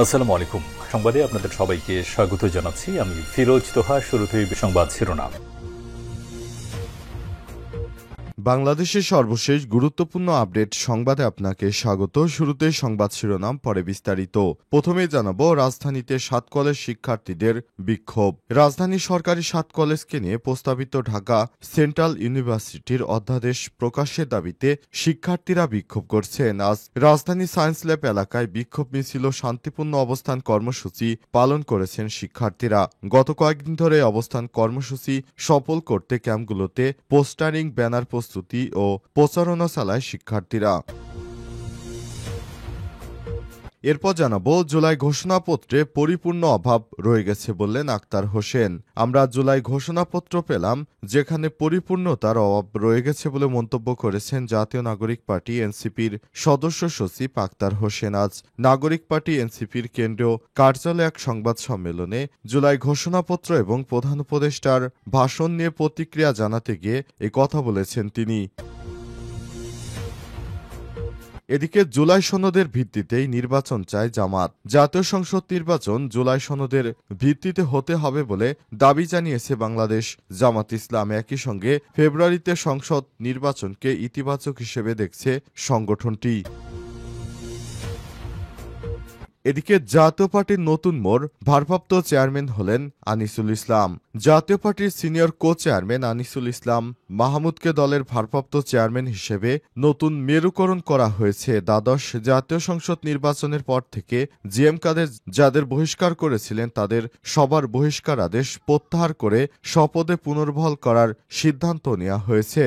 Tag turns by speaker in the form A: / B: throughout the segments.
A: আসসালামু আলাইকুম। সংবাদে আপনাদের সবাইকে স্বাগত জানাচ্ছি। আমি ফিরোজ তোহা। শুরুতেই সংবাদ শিরোনাম।
B: বাংলাদেশের সর্বশেষ গুরুত্বপূর্ণ আপডেট সংবাদে আপনাকে স্বাগত। শুরুতে সংবাদ শিরোনাম, পরে বিস্তারিত। প্রথমেই জানাবো, রাজধানীতে 7 কলেজ শিক্ষার্থীদের বিক্ষোভ। রাজধানীর সরকারি 7 কলেজকে নিয়ে প্রস্তাবিত ঢাকা সেন্ট্রাল ইউনিভার্সিটির অধ্যাদেশ প্রকাশের দাবিতে শিক্ষার্থীরা বিক্ষোভ করছেন। আজ রাজধানী সায়েন্স ল্যাব এলাকায় বিক্ষোভ মিছিল ও শান্তিপূর্ণ অবস্থান কর্মসূচি পালন করেছেন শিক্ষার্থীরা। গত কয়েকদিন ধরে অবস্থান কর্মসূচি সফল করতে ক্যাম্পগুলোতে পোস্টারিং, ব্যানার প্রস্তুতি ও প্রচারণা চালায় শিক্ষার্থীরা। এরপর জানাবো, জুলাই ঘোষণাপত্রে পরিপূর্ণ অভাব রয়ে গেছে বললেন আক্তার হোসেন। আমরা জুলাই ঘোষণাপত্র পেলাম যেখানে পরিপূর্ণতার অভাব রয়ে গেছে বলে মন্তব্য করেছেন জাতীয় নাগরিক পার্টি এনসিপির সদস্য সচিব আক্তার হোসেন। আজ নাগরিক পার্টি এনসিপির কেন্দ্রীয় কার্যালয়ে এক সংবাদ সম্মেলনে জুলাই ঘোষণাপত্র এবং প্রধান উপদেষ্টার ভাষণ নিয়ে প্রতিক্রিয়া জানাতে গিয়ে এ কথা বলেছেন তিনি। এদিকে জুলাই সনদের ভিত্তিতেই নির্বাচন চায় জামাত। জাতীয় সংসদ নির্বাচন জুলাই সনদের ভিত্তিতে হতে হবে বলে দাবি জানিয়েছে বাংলাদেশ জামাত ইসলাম। একই সঙ্গে ফেব্রুয়ারিতে সংসদ নির্বাচনকে ইতিবাচক হিসেবে দেখছে সংগঠনটি। এদিকে জাতীয় পার্টির নতুন মোড়, ভারপ্রাপ্ত চেয়ারম্যান হলেন আনিসুল ইসলাম। জাতীয় পার্টির সিনিয়র কো চেয়ারম্যান আনিসুল ইসলাম মাহমুদকে দলের ভারপ্রাপ্ত চেয়ারম্যান হিসেবে নতুন মেরুকরণ করা হয়েছে। দ্বাদশ জাতীয় সংসদ নির্বাচনের পর থেকে জিএম কাদের যাদের বহিষ্কার করেছিলেন তাদের সবার বহিষ্কার আদেশ প্রত্যাহার করে স্বপদে পুনর্বহাল করার সিদ্ধান্ত নেওয়া হয়েছে।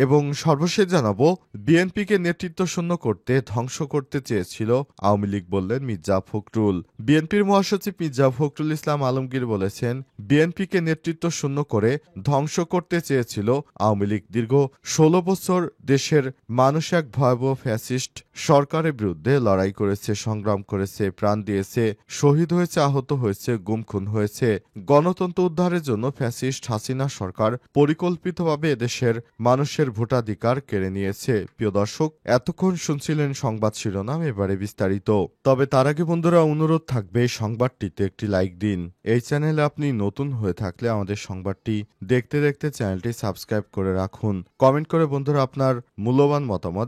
B: এবং সর্বশেষ জানাবো, বিএনপিকে নেতৃত্বশূন্য করতে ধ্বংস করতে চেয়েছিল আওয়ামী লীগ বললেন মির্জা ফখরুল। বিএনপির মহাসচিব মির্জা ফখরুল ইসলাম আলমগীর বলেছেন, বিএনপিকে নেতৃত্বশূন্য করে ধ্বংস করতে চেয়েছিল আওয়ামী লীগ। দীর্ঘ 16 বছর দেশের মানুষ এক ভয়াবহ ফ্যাসিস্ট সরকারের বিরুদ্ধে লড়াই করেছে, সংগ্রাম করেছে, প্রাণ দিয়েছে, শহীদ হয়েছে, আহত হয়েছে, গুম খুন হয়েছে। গণতন্ত্র উদ্ধারের জন্য ফ্যাসিস্ট হাসিনা সরকার পরিকল্পিতভাবে এদেশের মানুষের ভোটাধিকার কেড়ে নিয়েছে। প্রিয় দর্শক, এতক্ষণ শুনছিলেন সংবাদ শিরোনাম, এবারে বিস্তারিত। তবে তার আগে বন্ধুরা, অনুরোধ থাকবে সংবাদটিতে একটি লাইক দিন। এই চ্যানেলে আপনি নতুন হয়ে থাকলে আমাদের সংবাদটি দেখতে দেখতে চ্যানেলটি সাবস্ক্রাইব করে রাখুন। কমেন্ট করে বন্ধুরা আপনার মূল্যবান মতামত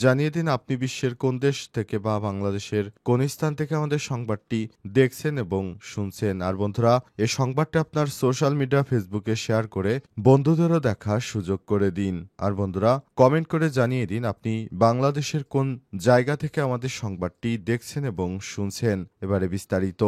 B: জানিয়ে দিন আপনি বিশ্বের কোন দেশ থেকে বা বাংলাদেশের কোন স্থান থেকে আমাদের সংবাদটি দেখছেন এবং শুনছেন। আর বন্ধুরা, এই সংবাদটি আপনার সোশ্যাল মিডিয়া ফেসবুকে শেয়ার করে বন্ধুদেরও দেখার সুযোগ করে দিন। আর বন্ধুরা, কমেন্ট করে জানিয়ে দিন আপনি বাংলাদেশের কোন জায়গা থেকে আমাদের সংবাদটি দেখছেন এবং শুনছেন। এবারে বিস্তারিত।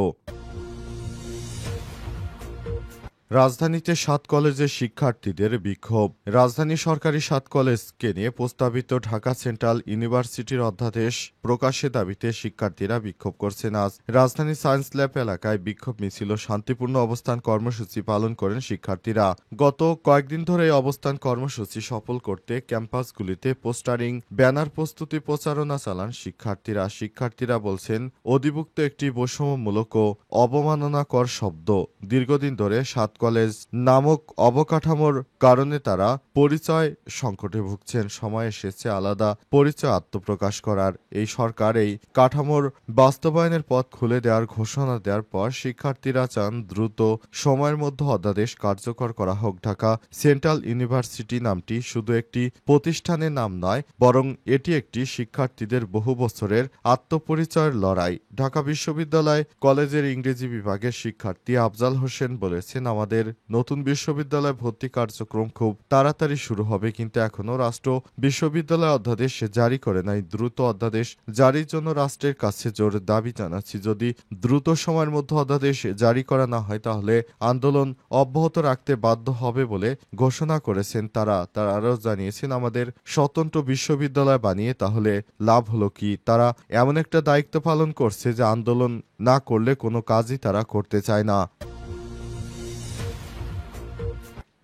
B: রাজধানীতে 7 কলেজের শিক্ষার্থীদের বিক্ষোভ। রাজধানীর সরকারি 7 কলেজকে নিয়ে প্রস্তাবিত ঢাকা সেন্ট্রাল ইউনিভার্সিটির অধ্যাদেশ প্রকাশের দাবিতে শিক্ষার্থীরা বিক্ষোভ করছেন। আজ রাজধানীর সায়েন্স ল্যাব এলাকায় বিক্ষোভ মিছিল ও শান্তিপূর্ণ অবস্থান কর্মসূচি পালন করেন শিক্ষার্থীরা। গত কয়েকদিন ধরে এই অবস্থান কর্মসূচি সফল করতে ক্যাম্পাসগুলিতে পোস্টারিং, ব্যানার প্রস্তুতি, প্রচারণা চালান শিক্ষার্থীরা বলছেন, অধিভুক্ত একটি বৈষম্যমূলক ও অবমাননাকর শব্দ। দীর্ঘদিন ধরে 7 কলেজ নামক অবকাঠামোর কারণে তারা পরিচয় সংকটে ভুগছেন। সময় এসেছে আলাদা পরিচয় আত্মপ্রকাশ করার। এই সরকার এই কাঠামোর বাস্তবায়নের পথ খুলে দেওয়ার ঘোষণা দেওয়ার পর শিক্ষার্থীরা চান দ্রুত সময়ের মধ্যে অধ্যাদেশ কার্যকর করা হোক। ঢাকা সেন্ট্রাল ইউনিভার্সিটি নামটি শুধু একটি প্রতিষ্ঠানের নাম নয়, বরং এটি একটি শিক্ষার্থীদের বহু বছরের আত্মপরিচয়ের লড়াই। ঢাকা বিশ্ববিদ্যালয় কলেজের ইংরেজি বিভাগের শিক্ষার্থী আফজাল হোসেন বলেছেন, আমাদের নতুন বিশ্ববিদ্যালয় ভর্তি কার্যক্রম খুব তাড়াতাড়ি শুরু হবে, কিন্তু এখনও রাষ্ট্র বিশ্ববিদ্যালয় অধ্যাদেশ জারি করে নাই। দ্রুত অধ্যাদেশ জারির জন্য রাষ্ট্রের কাছে জোর দাবি জানাচ্ছি। যদি দ্রুত সময়ের মধ্যে অধ্যাদেশ জারি করা না হয় তাহলে আন্দোলন অব্যাহত রাখতে বাধ্য হবে বলে ঘোষণা করেছেন তারা আরও জানিয়েছেন, আমাদের স্বতন্ত্র বিশ্ববিদ্যালয় বানিয়ে তাহলে লাভ হলো কি? তারা এমন একটা দায়িত্ব পালন করছে যে আন্দোলন না করলে কোনো কাজই তারা করতে চায় না।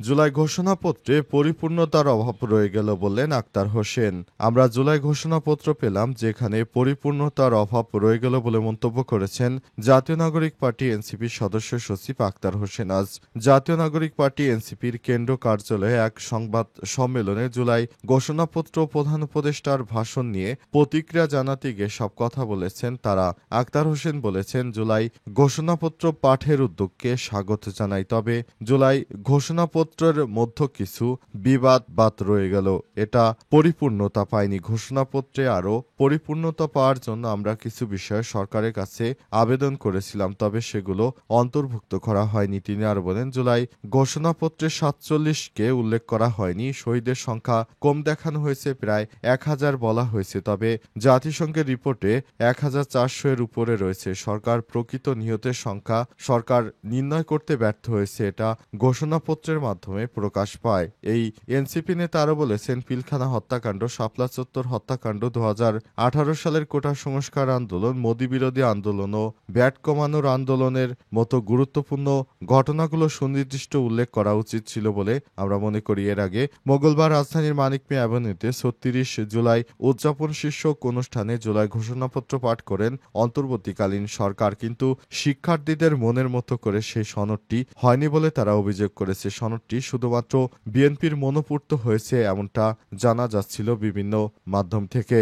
B: জুলাই ঘোষণাপত্রে পরিপূর্ণতার অভাব রয়ে গেল বললেন আক্তার হোসেন। আমরা জুলাই ঘোষণাপত্র পেলাম যেখানে পরিপূর্ণতার অভাব রয়ে গেল বলে মন্তব্য করেছেন জাতীয় নাগরিক পার্টি এনসিপির সদস্য সচিব আক্তার হোসেন। আজ জাতীয় নাগরিক পার্টি এনসিপির কেন্দ্র কার্যালয়ে এক সংবাদ সম্মেলনে জুলাই ঘোষণাপত্র প্রধান উপদেষ্টার ভাষণ নিয়ে প্রতিক্রিয়া জানাতে গিয়ে সব কথা বলেছেন তারা। আক্তার হোসেন বলেছেন, জুলাই ঘোষণাপত্র পাঠের উদ্যোগকে স্বাগত জানাই, তবে জুলাই ঘোষণাপত্রের মধ্যে কিছু বিবাদ রয়ে গেল, এটা পরিপূর্ণতা পায়নি। ঘোষণাপত্রে আরও পরিপূর্ণতা পাওয়ার জন্য আমরা কিছু বিষয়ে সরকারের কাছে আবেদন করেছিলাম, তবে সেগুলো অন্তর্ভুক্ত করা হয়নি। তিনি আরো বলেন, জুলাই ঘোষণাপত্রে ৪৭কে উল্লেখ করা হয়নি। শহীদের সংখ্যা কম দেখানো হয়েছে, প্রায় ১,০০০ বলা হয়েছে, তবে জাতিসংঘের রিপোর্টে ১,৪০০ এর উপরে রয়েছে। সরকার প্রকৃত নিহতের সংখ্যা সরকার নির্ণয় করতে ব্যর্থ হয়েছে, এটা ঘোষণাপত্রের মাধ্যমে প্রকাশ পায়। এই এনসিপি নেতা আরও বলেছেন, পিলখানা হত্যাকাণ্ড, শাপলা চত্বর হত্যাকাণ্ড, ২০১৮ সালের কোটা সংস্কার আন্দোলন, মোদি বিরোধী আন্দোলন ও ব্যাট কমানোর আন্দোলনের মতো গুরুত্বপূর্ণ ঘটনাগুলো সুনির্দিষ্ট উল্লেখ করা উচিত ছিল বলে আমরা মনে করি। এর আগে মঙ্গলবার রাজধানীর মানিক মিয়া অ্যাভিনিউতে ৩৬ জুলাই উদযাপন শীর্ষক অনুষ্ঠানে জুলাই ঘোষণাপত্র পাঠ করেন অন্তর্বর্তীকালীন সরকার, কিন্তু শিক্ষার্থীদের মনের মতো করে সেই সনদটি হয়নি বলে তারা অভিযোগ করেছে। সনদটি শুধুমাত্র বিএনপির মনোপূর্ত হয়েছে এমনটা জানা যাচ্ছিল বিভিন্ন মাধ্যম থেকে।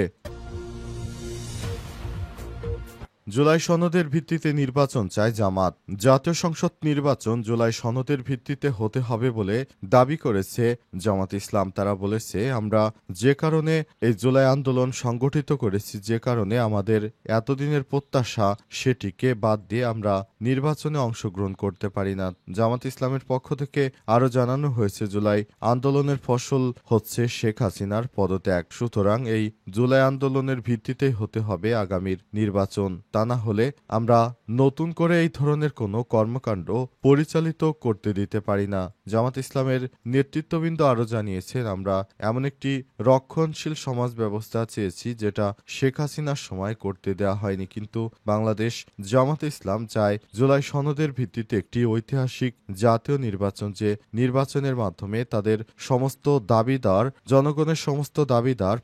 B: জুলাই সনদের ভিত্তিতে নির্বাচন চায় জামাত। জাতীয় সংসদ নির্বাচন জুলাই সনদের ভিত্তিতে হতে হবে বলে দাবি করেছে জামাত ইসলাম। তারা বলেছে, আমরা যে কারণে এই জুলাই আন্দোলন সংগঠিত করেছি, যে কারণে আমাদের এতদিনের প্রত্যাশা, সেটিকে বাদ দিয়ে আমরা নির্বাচনে অংশগ্রহণ করতে পারি না। জামাত ইসলামের পক্ষ থেকে আরও জানানো হয়েছে, জুলাই আন্দোলনের ফসল হচ্ছে শেখ হাসিনার পদত্যাগ। সুতরাং এই জুলাই আন্দোলনের ভিত্তিতেই হতে হবে আগামীর নির্বাচন। তা না হলে আমরা নতুন করে এই ধরনের কোনো কর্মকাণ্ড পরিচালিত করতে দিতে পারি না। জামাত ইসলামের নেতৃত্ববৃন্দ আরও জানিয়েছেন, আমরা এমন একটি রক্ষণশীল সমাজ ব্যবস্থা চেয়েছি যেটা শেখ হাসিনার সময় করতে দেওয়া হয়নি, কিন্তু বাংলাদেশ জামাত ইসলাম চায় জুলাই সনদের ভিত্তিতে একটি ঐতিহাসিক জাতীয় নির্বাচন, যে নির্বাচনের মাধ্যমে তাদের সমস্ত দাবিদার, জনগণের সমস্ত দাবিদার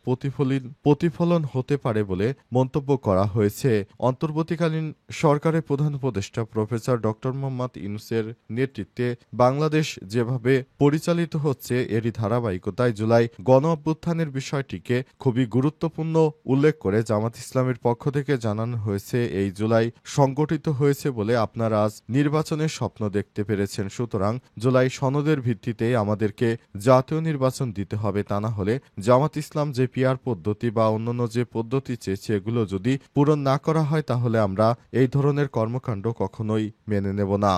B: প্রতিফলন হতে পারে বলে মন্তব্য করা হয়েছে। অন্তর্বর্তীকালীন সরকারের প্রধান উপদেষ্টা প্রফেসর ডক্টর মোহাম্মদ ইউনূসের নেতৃত্বে বাংলাদেশ যেভাবে পরিচালিত হচ্ছে, এরই ধারাবাহিকতায় জুলাই গণ অভ্যুত্থানের বিষয়টিকে খুবই গুরুত্বপূর্ণ উল্লেখ করে জামাত ইসলামের পক্ষ থেকে জানানো হয়েছে, এই জুলাই সংগঠিত হয়েছে বলে আপনারা আজ নির্বাচনের স্বপ্ন দেখতে পেরেছেন। সুতরাং জুলাই সনদের ভিত্তিতে আমাদেরকে জাতীয় নির্বাচন দিতে হবে, তা না হলে জামাত ইসলাম যে পিআর পদ্ধতি বা অন্যান্য যে পদ্ধতি চেয়েছে, এগুলো যদি পূরণ না করা হয় তাহলে আমরা এই ধরনের কর্মকাণ্ড কখনোই মেনে নেব না।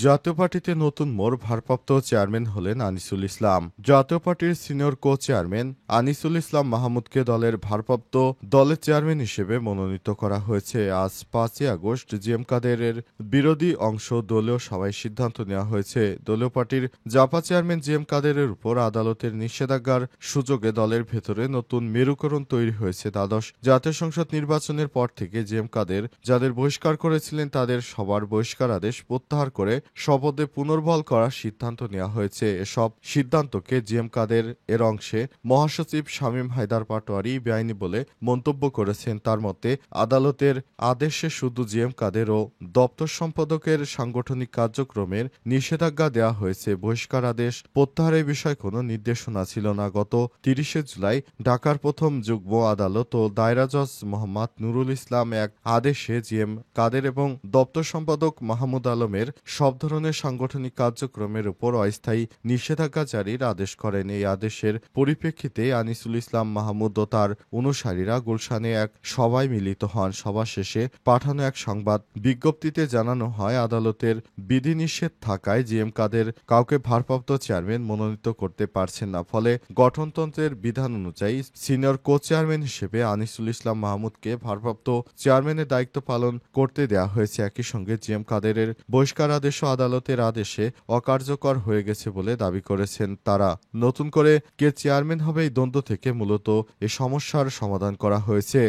B: জাতীয় পার্টিতে নতুন মোড়, ভারপ্রাপ্ত চেয়ারম্যান হলেন আনিসুল ইসলাম। জাতীয় পার্টির সিনিয়র কো চেয়ারম্যান আনিসুল ইসলাম মাহমুদকে দলের ভারপ্রাপ্ত দলের চেয়ারম্যান হিসেবে মনোনীত করা হয়েছে। আজ ৫ই আগস্ট জিএম কাদেরের বিরোধী অংশ দলীয় সভায় সিদ্ধান্ত নেওয়া হয়েছে। দলীয় পার্টির জাপা চেয়ারম্যান জিএম কাদেরের উপর আদালতের নিষেধাজ্ঞার সুযোগে দলের ভেতরে নতুন মেরুকরণ তৈরি হয়েছে। দ্বাদশ জাতীয় সংসদ নির্বাচনের পর থেকে জিএম কাদের যাদের বহিষ্কার করেছিলেন, তাদের সবার বহিষ্কার আদেশ প্রত্যাহার করে শপথে পুনর্বহাল করার সিদ্ধান্ত নেওয়া হয়েছে। এসব সিদ্ধান্তকে জিএম কাদের এর অংশে মহাসচিব শামীম হায়দার পাটোয়ারি বেআইনি বলে মন্তব্য করেছেন। তার মতে, আদালতের আদেশে শুধু জিএম কাদের ও দপ্তর সম্পাদকের সাংগঠনিক কার্যক্রমের নিষেধাজ্ঞা দেওয়া হয়েছে। বহিষ্কার আদেশ প্রত্যাহারের বিষয়ে কোনো নির্দেশনা ছিল না। গত ৩০শে জুলাই ঢাকার প্রথম যুগ্ম আদালত ও দায়রা জজ মোহাম্মদ নুরুল ইসলাম এক আদেশে জিএম কাদের এবং দপ্তর সম্পাদক মাহমুদ আলমের সব ধরনের সাংগঠনিক কার্যক্রমের উপর অস্থায়ী নিষেধাজ্ঞা জারির আদেশ করেন। এই আদেশের পরিপ্রেক্ষিতে আনিসুল ইসলাম মাহমুদ ও তার অনুসারীরা গুলশানে এক সভায় মিলিত হন। সভা শেষে পাঠানো এক সংবাদ বিজ্ঞপ্তিতে জানানো হয়, আদালতের বিধিনিষেধ থাকায় জিএম কাদের কাউকে ভারপ্রাপ্ত চেয়ারম্যান মনোনীত করতে পারছেন না। ফলে গঠনতন্ত্রের বিধান অনুযায়ী সিনিয়র কো চেয়ারম্যান হিসেবে আনিসুল ইসলাম মাহমুদকে ভারপ্রাপ্ত চেয়ারম্যানের দায়িত্ব পালন করতে দেওয়া হয়েছে। একই সঙ্গে জিএম কাদেরের বহিষ্কার আদেশ আদালতের আদেশে অকার্যকর হয়ে গেছে বলে দাবি করেছেন তারা। নতুন করে কে চেয়ারম্যান হবে, এই দ্বন্দ্ব থেকে মূলত এ সমস্যার সমাধান করা হয়েছে।